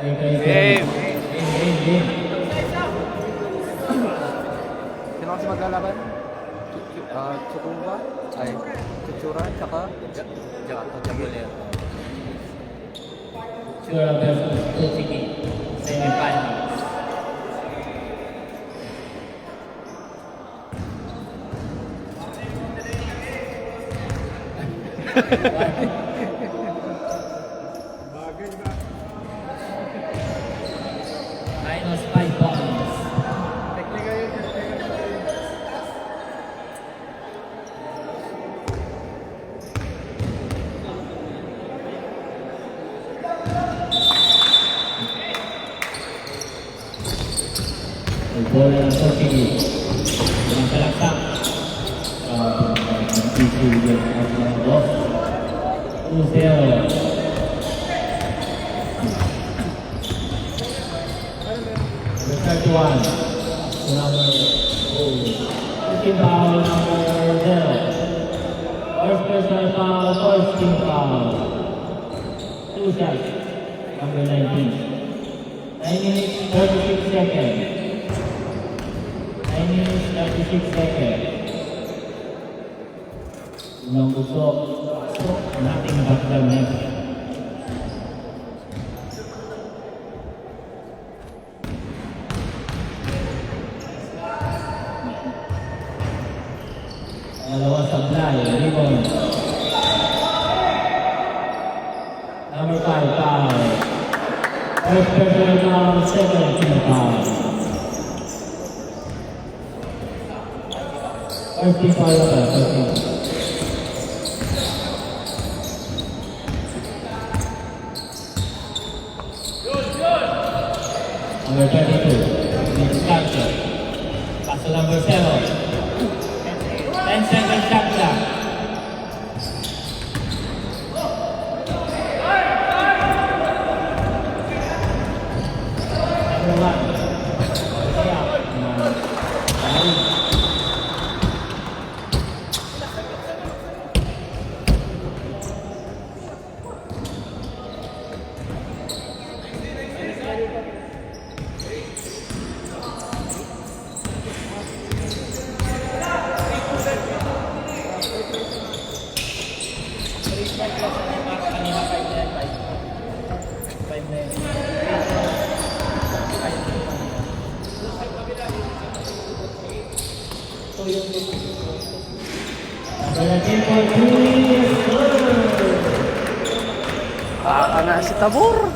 Game! Sino kasi maglalaban? Tsukuba? Ay, Tsutsura, tsaka Jabulero. Tsura versus Tutsiki. Semifinals. Minus 5 points. Bola ng Tutsiki. Dengan kalaksak. Pisu yang akan loss. 2-0. The third one. Number 15 foul, number 0. First personal foul, first team foul. 2 shots, number 19. 9 minutes, 36 seconds. 9 minutes, 36 seconds. Unang busok, nating backdown next. Dalawang sablay, rebound. Number 5, foul. First personal foul, second team foul. First team foul, first team. Number 22, Nick Carter. Pass to number 7. 10 seconds shot clock. Number 1. Na si Tabor.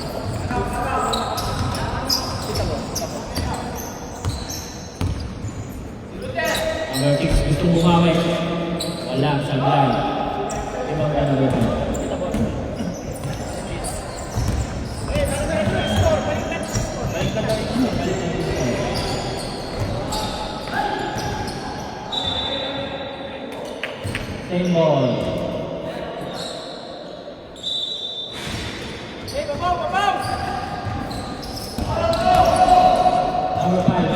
Number 6 gusto bumawi. Wala, sablay. Ibang number 2. Same ball. Number 5,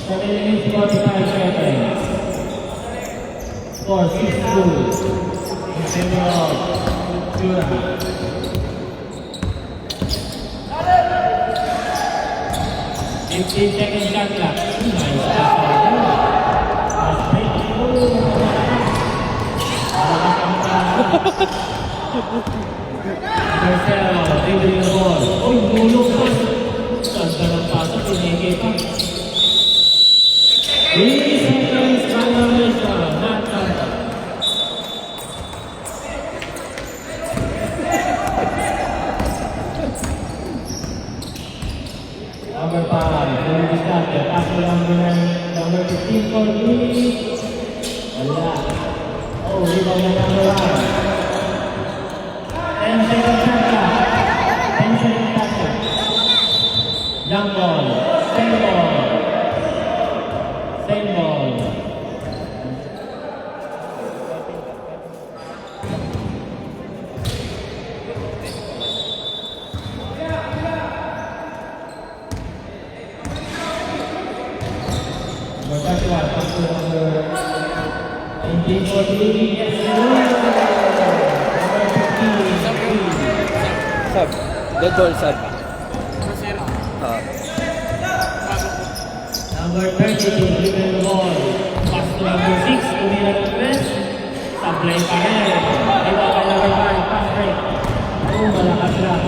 Seven minutes, 45 seconds. Score 6-2 in favor of Tsura. 15 seconds shot clock. Nice pass by them. Pass break. Marcelo, dribbling the ball. Uy, bulok pa. Ganda ng pasok, pinigay pa. 3 seconds, violation, not counted. Number 5, fully distracted. Pass to number 15 for Louis. Wala. Oh, rebound na number 1. 10 seconds shot clock. 10 seconds shot clock. Jump ball. Same ball. Same ball. Number 19 for Louis. Yes, Sab. Dead ball sab. Ah. Number 32, driven the ball. Pass to number 6, Unira Lopez. Supply pa rin. Iba kay number 5, pass break. Oh, malakas lang.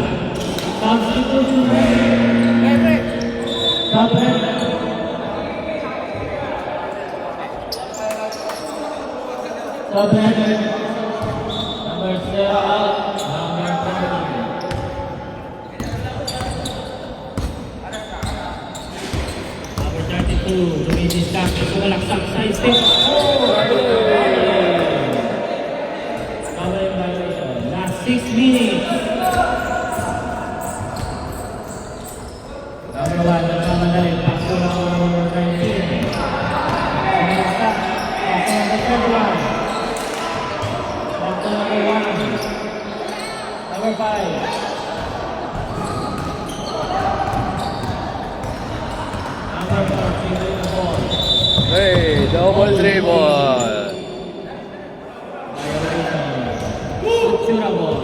Substitution. Substitution. Substitution. Number 0 out. Number 30. Number 32, Luis Castro, sumalaksak sa step. Double violation. Last 6 minutes. Number 1, nagmamadali. Paso number 19. Sumalaksak. Paso number 31. Paso number 1. Number 5. Number 4, dribbling the ball. Hey, double dribble. Violation. Sutura ball.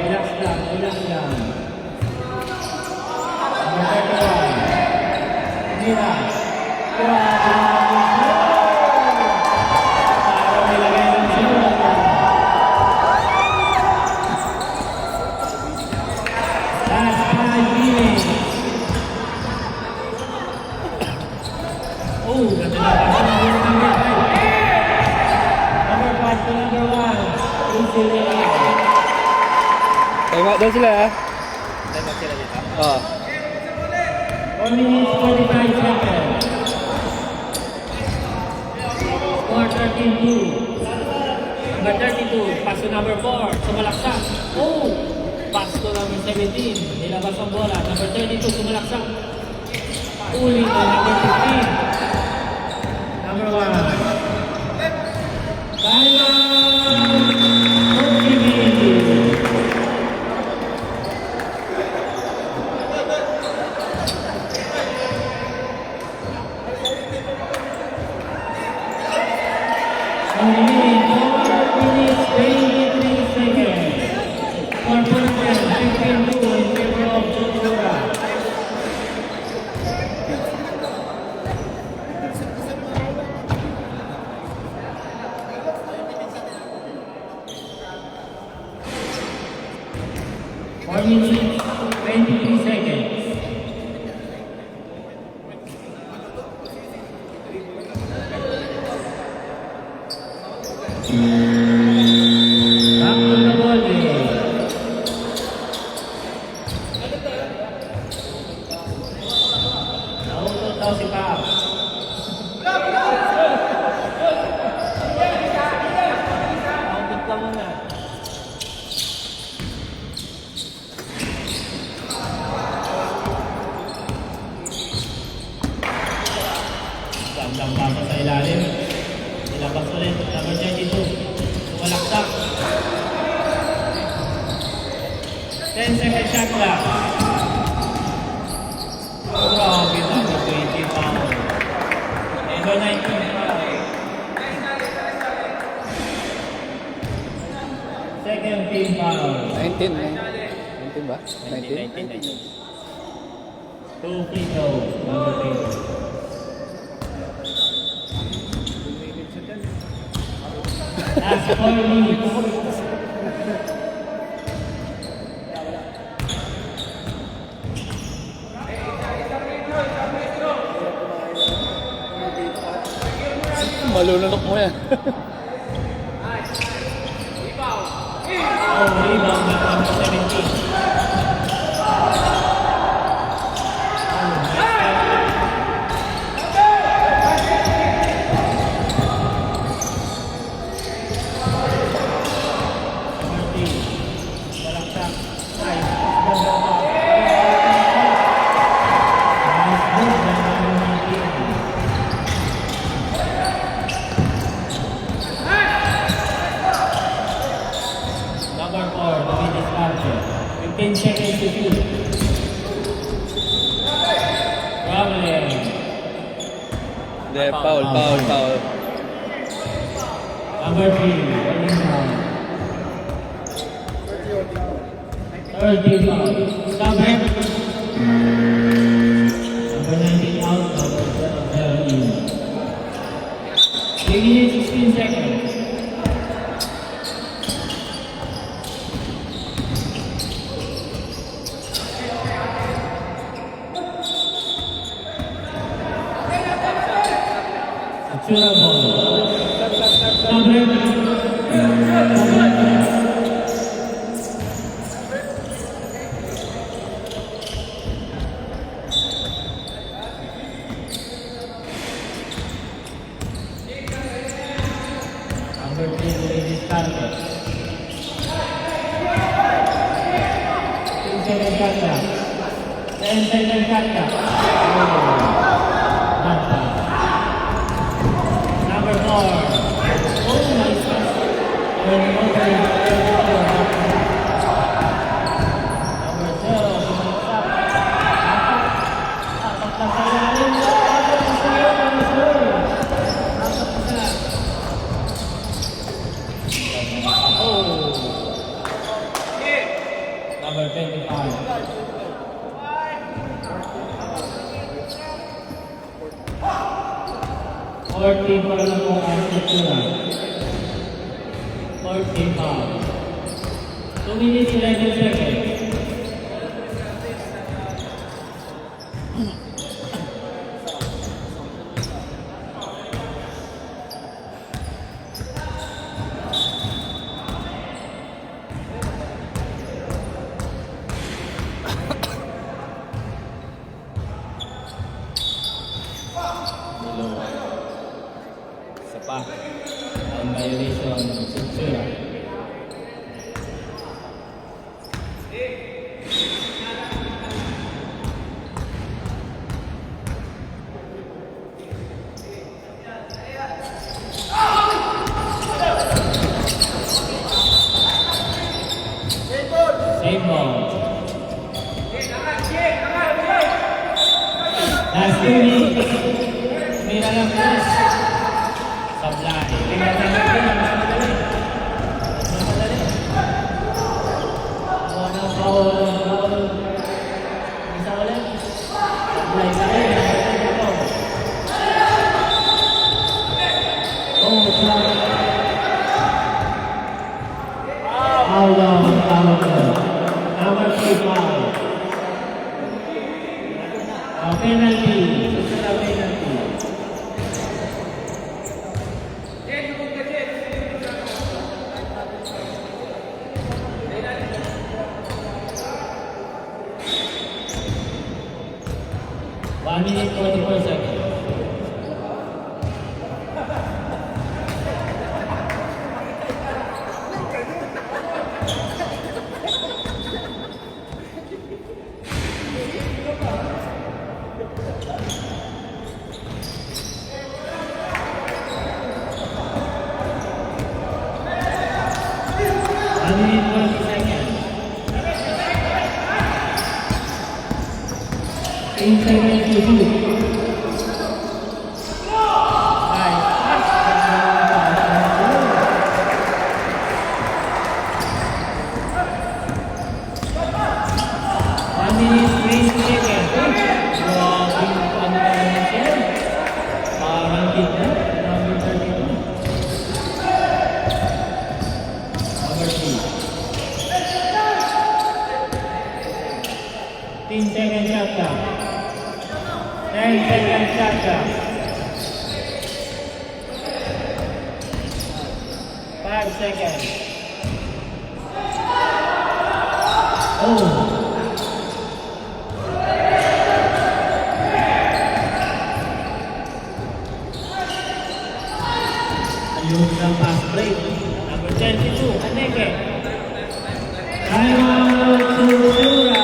Relax lang, relax lang. Number 31. Mira. Parang nilagay ng sulat. Last 5 minutes. Oh, ganda na pasok ng number 5. Number 5 to number 1. Easy layup. Time out daw sila ha. Ah. 4 minutes, 45 seconds. Score 13-2. Number 32, pass to number 4. Sumalaksak. Oh! Pass to number 17. Nilabas ang bola. Number 32, sumalaksak. Uli to number 15. Number 1. Time out! 40 minutes. Remaining 4 minutes, 23 seconds. For Purple, 15-2 in favor of Chuchura. Four minutes, 23 seconds. Back to the ball game. Nautot daw si Pao. Nautot ka muna. Damdam basa sa ilalim. Nilabas ulit. Number 32. Sumalaksak. 10 second shot clock. Grabe number 20 pound. Number 19 pound. Second team foul. 19 ba? 19? 2 free throws. Number 20. Last 4 minutes. Malulunok mo yan. Oh, rebound na number 17. Number 4, Luis Castro. 15 seconds to shoot. Problem. Hindi, foul. Number 3, running foul. 30 foul. Stop it. Number 19 out, number 12 in. 3 minutes, 16 seconds. Secure ball. Number 3 already started. 2 second shot clock. 10 second shot clock. Not bad. Number 4. Oh, nice pass. Number 25. 40 para lang po ang sektura. 45. 2 minutes, 11 seconds. Isa pa. Ang violation ng sektura. Same ball. Last 2 minutes. Mira lang please. Sablay. Tingnan na natin. Mas madali. One foul. Isa ulit. Sablay pa rin. Oh, foul. Foul down. Number 3 foul. Penalty. Susunod na penalty. One minute, 44 seconds. One minute, 20 seconds. 8 seconds to shoot. One minute, 20 seconds. Grabe, ano ba naman siya? Parang kita. Number 32. Number 3. 10 seconds shot clock. 10 seconds shot clock. 5 seconds. Oh. Ayun ang fast break. Number 22, Aneke. Timeout to Sura.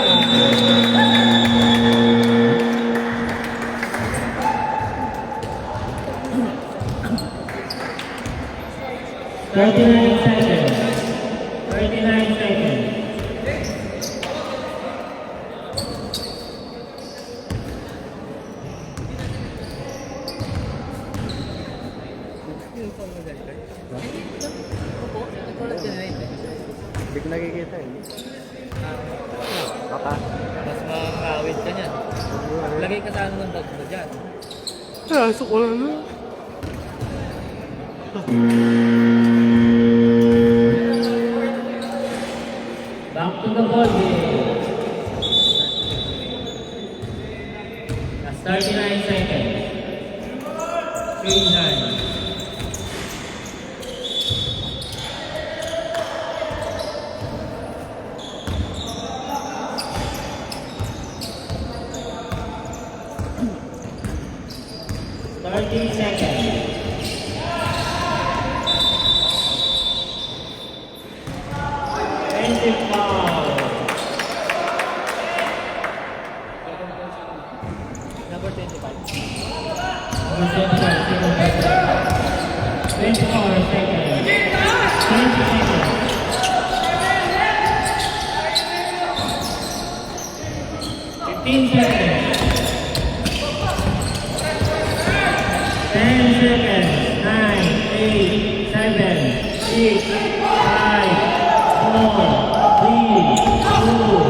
39 seconds. 39 seconds. Baka. Mas makakawit ka niyan. Lagay ka sa ano ng bag mo dyan. Pasok ko lang. Back to the ball game. That's 39 seconds. 39. Thirty seconds. Offensive foul. Number 25. Number 25. 24 seconds. 20 seconds. 15 seconds. 10 seconds. 9, 8, 7, 6, 5, 4, 3, 2,